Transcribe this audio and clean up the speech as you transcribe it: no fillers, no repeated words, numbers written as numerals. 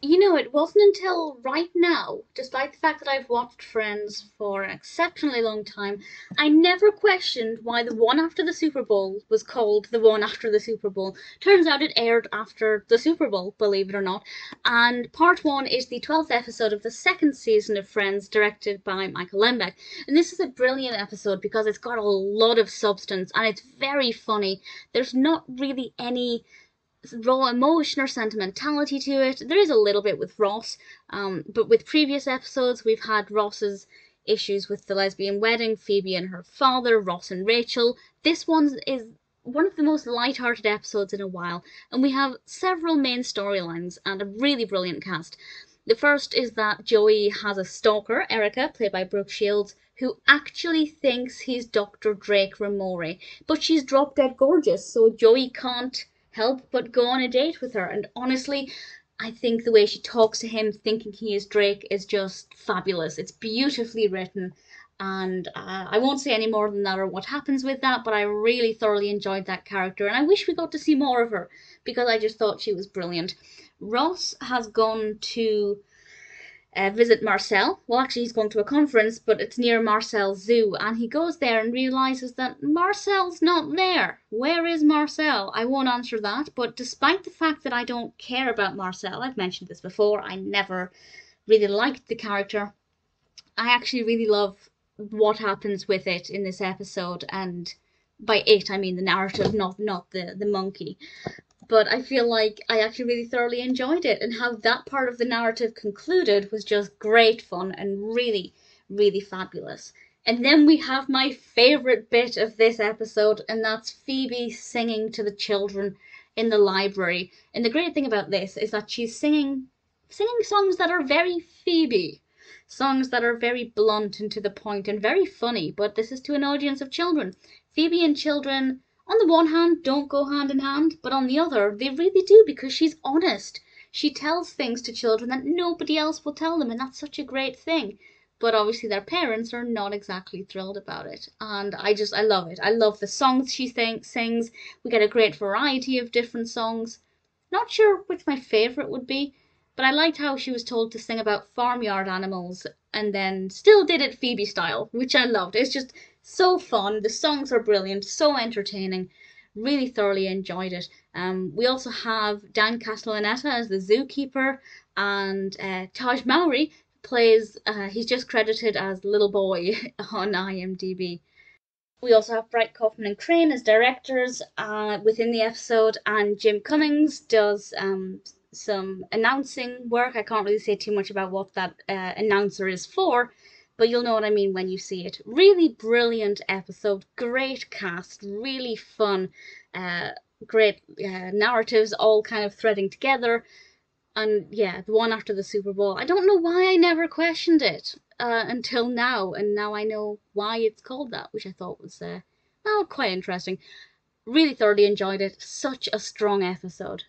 You know, it wasn't until right now, despite the fact that I've watched Friends for an exceptionally long time, I never questioned why the one after the Super Bowl was called the one after the Super Bowl. Turns out it aired after the Super Bowl, believe it or not. And part one is the 12th episode of the second season of Friends, directed by Michael Lembeck. And this is a brilliant episode because it's got a lot of substance and it's very funny. There's not really any raw emotion or sentimentality to it. There is a little bit with Ross, but with previous episodes, we've had Ross's issues with the lesbian wedding, Phoebe and her father, Ross and Rachel. This one is one of the most light-hearted episodes in a while, and we have several main storylines and a really brilliant cast. The first is that Joey has a stalker, Erika, played by Brooke Shields, who actually thinks he's Dr. Drake Ramore, but she's drop dead gorgeous, so Joey can't help but go on a date with her. And honestly, I think the way she talks to him thinking he is Drake is just fabulous. It's beautifully written, and I won't say any more than that or what happens with that, but I really thoroughly enjoyed that character, and I wish we got to see more of her because I just thought she was brilliant. Ross has gone to visit Marcel. Well, actually, he's going to a conference, but it's near Marcel's zoo, and he goes there and realizes that Marcel's not there. Where is Marcel? I won't answer that, but despite the fact that I don't care about Marcel, I've mentioned this before, I never really liked the character. I actually really love what happens with it in this episode, and by it I mean the narrative, not the monkey. But I feel like I actually really thoroughly enjoyed it, and how that part of the narrative concluded was just great fun and really, really fabulous. And then we have my favourite bit of this episode, and that's Phoebe singing to the children in the library. And the great thing about this is that she's singing songs that are very Phoebe. Songs that are very blunt and to the point and very funny, but this is to an audience of children. Phoebe and children, on the one hand, don't go hand in hand, but on the other, they really do because she's honest. She tells things to children that nobody else will tell them, and that's such a great thing. But obviously, their parents are not exactly thrilled about it, and I love it. I love the songs she sings. We get a great variety of different songs. Not sure which my favourite would be, but I liked how she was told to sing about farmyard animals and then still did it Phoebe style, which I loved. It's just so fun. The songs are brilliant, so entertaining. Really thoroughly enjoyed it. We also have Dan Castellaneta as the zookeeper, and Tahj Mowry plays, he's just credited as Little Boy on IMDb. We also have Bright Kaufman and Crane as directors within the episode, and Jim Cummings does some announcing work. I can't really say too much about what that announcer is for, but you'll know what I mean when you see it. Really brilliant episode, great cast, really fun, great narratives all kind of threading together. And yeah, the one after the Super Bowl, I don't know why I never questioned it until now, and now I know why it's called that, which I thought was well, quite interesting. Really thoroughly enjoyed it. Such a strong episode.